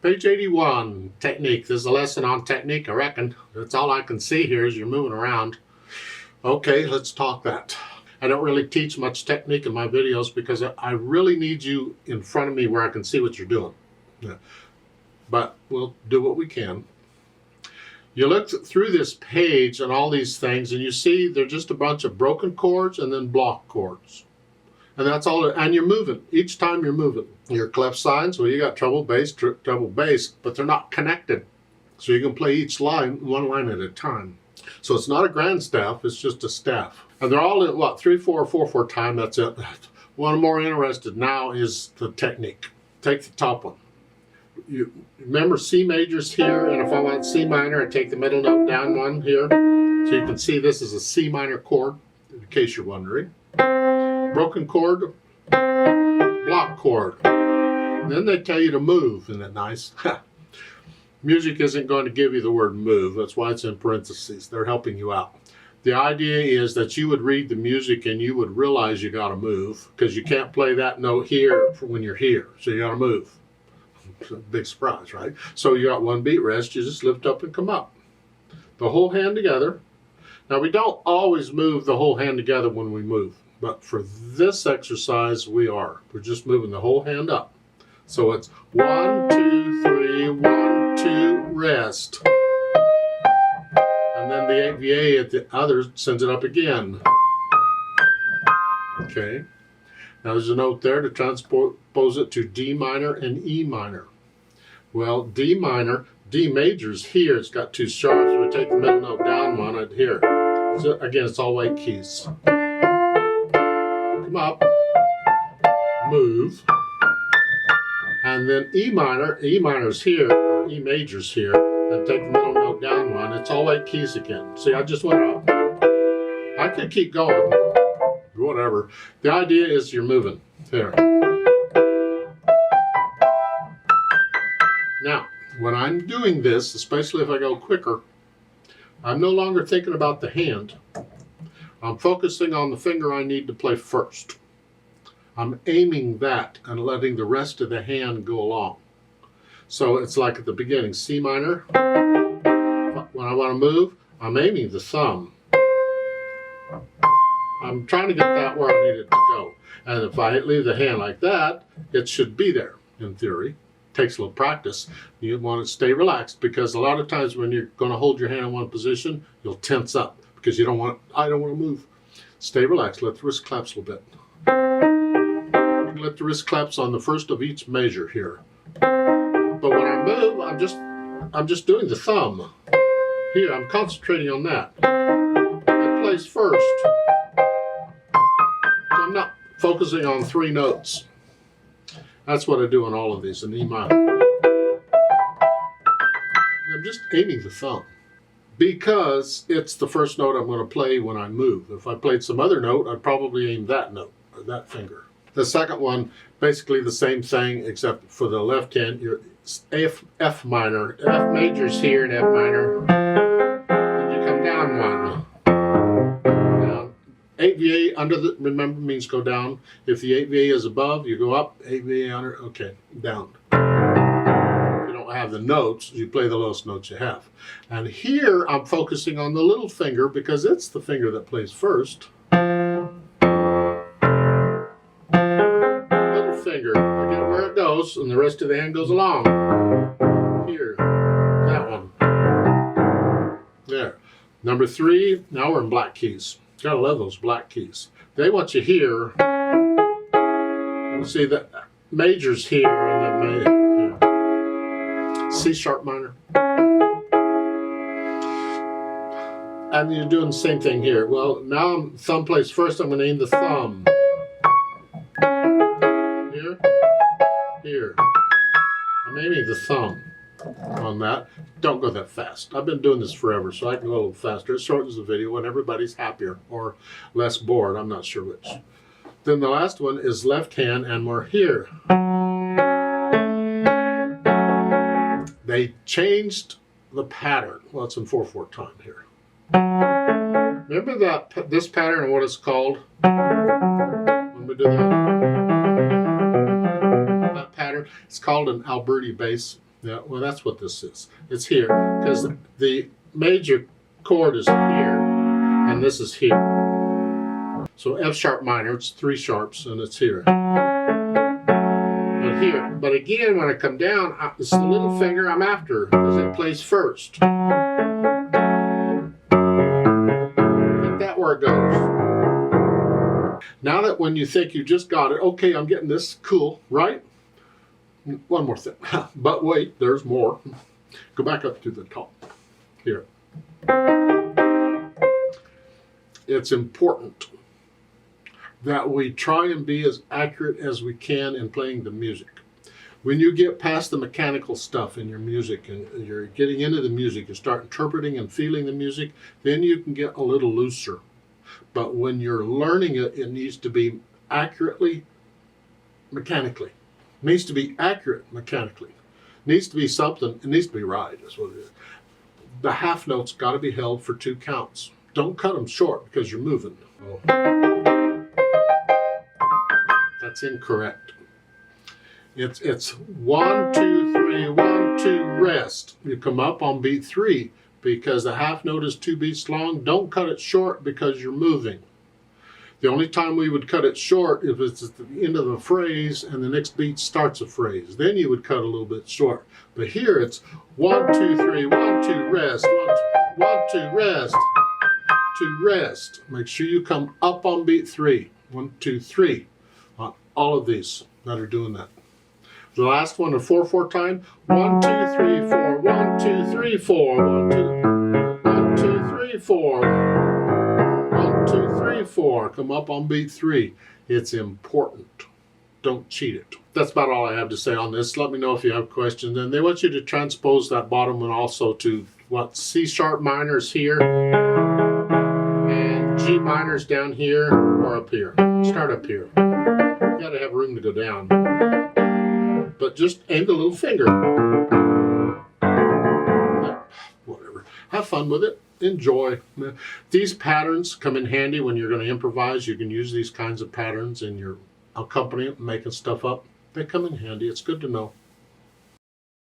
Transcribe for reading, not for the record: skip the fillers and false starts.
Page 81, technique. This is a lesson on technique, I reckon. That's all I can see here as you're moving around. Okay, let's talk that. I don't really teach much technique in my videos because I really need you in front of me where I can see what you're doing. Yeah. But we'll do what we can. You look through this page and all these things and you see they're just a bunch of broken chords and then block chords. And that's all, and you're moving. Each time you're moving. Your clef signs, well, you got treble bass, but they're not connected. So you can play each line, one line at a time. So it's not a grand staff, it's just a staff. And they're all in, what, 3/4, 4/4 time, that's it. What I'm more interested now is the technique. Take the top one. You remember C major's here, and if I want C minor, I take the middle note down one here. So you can see this is a C minor chord, in case you're wondering. Broken chord, block chord. Then they tell you to move. Isn't that nice? Music isn't going to give you the word move. That's why it's in parentheses. They're helping you out. The idea is that you would read the music and you would realize you got to move, because you can't play that note here when you're here. So you got to move. It's a big surprise, right? So you got one beat rest. You just lift up and come up. The whole hand together. Now we don't always move the whole hand together when we move. But for this exercise, we're just moving the whole hand up. So it's 1, 2, 3, 1, 2, rest. And then the AVA at the other sends it up again. Okay. Now there's a note there to transpose it to D minor and E minor. Well, D minor, D major's here. It's got two sharps. So we take the middle note down one at here. So again, it's all white keys. Up, move, and then E minor's here, or E major's here, and take the middle note down one. It's all white keys again. See, I just went up. I could keep going, whatever. The idea is you're moving there. Now, when I'm doing this, especially if I go quicker, I'm no longer thinking about the hand. I'm focusing on the finger I need to play first. I'm aiming that and letting the rest of the hand go along. So it's like at the beginning, C minor. When I want to move, I'm aiming the thumb. I'm trying to get that where I need it to go. And if I leave the hand like that, it should be there, in theory. It takes a little practice. You want to stay relaxed, because a lot of times when you're going to hold your hand in one position, you'll tense up. Because I don't want to move. Stay relaxed. Let the wrist claps a little bit. Let the wrist claps on the first of each measure here. But when I move, I'm just doing the thumb. Here, I'm concentrating on that. That plays first. So I'm not focusing on three notes. That's what I do on all of these in E minor. I'm just aiming the thumb, because it's the first note I'm going to play when I move. If I played some other note, I'd probably aim that note, or that finger. The second one, basically the same thing, except for the left hand, your F minor. F major's here in F minor. Then you come down one. Down. 8VA under the, remember, means go down. If the 8VA is above, you go up. 8VA under, okay, down. Have the notes, you play the lowest notes you have. And here I'm focusing on the little finger, because it's the finger that plays first. Little finger, I get where it goes, and the rest of the hand goes along. Here, that one. There. Number 3, now we're in black keys. Gotta love those black keys. They want you here. You see that major's here, and then major. C sharp minor. And you're doing the same thing here. Well, now thumb plays first. I'm going to aim the thumb. Here. Here. I'm aiming the thumb on that. Don't go that fast. I've been doing this forever, so I can go a little faster. It shortens the video and everybody's happier or less bored. I'm not sure which. Then the last one is left hand, and we're here. They changed the pattern. Well, it's in 4/4 time here. Remember that this pattern and what it's called? When we do that pattern, it's called an Alberti bass. Yeah, well, that's what this is. It's here because the major chord is here and this is here. So F sharp minor, it's 3 sharps and it's here. But here, but again, when I come down, it's the little finger I'm after because it plays first. Get that where it goes. Now that when you think you just got it, okay, I'm getting this, cool, right? One more thing, but wait, there's more. Go back up to the top here. It's important that we try and be as accurate as we can in playing the music. When you get past the mechanical stuff in your music and you're getting into the music, you start interpreting and feeling the music, then you can get a little looser. But when you're learning it, it needs to be accurately mechanically. It needs to be accurate mechanically. It needs to be something, it needs to be right, is what it is. The half notes got to be held for 2 counts. Don't cut them short because you're moving. Oh. That's incorrect. It's 1, 2, 3, 1, 2, rest. You come up on beat 3 because the half note is 2 beats long. Don't cut it short because you're moving. The only time we would cut it short if it's at the end of a phrase and the next beat starts a phrase. Then you would cut a little bit short. But here it's 1, 2, 3, 1, 2, rest. 1, 2, rest. 2, rest. Make sure you come up on beat 3. 1, 2, 3. On all of these that are doing that. The last one, a 4/4 time. 1, 2, 3, 4. 1, 2, 3, 4. 1, 2, 3, 4. 1, 2, 3, 4. Come up on beat 3. It's important. Don't cheat it. That's about all I have to say on this. Let me know if you have questions. And they want you to transpose that bottom one also to what C sharp minors here and G minors down here or up here. Start up here. You gotta have room to go down. But just aim the little finger. Whatever. Have fun with it. Enjoy. These patterns come in handy when you're going to improvise. You can use these kinds of patterns in your accompaniment, making stuff up. They come in handy. It's good to know.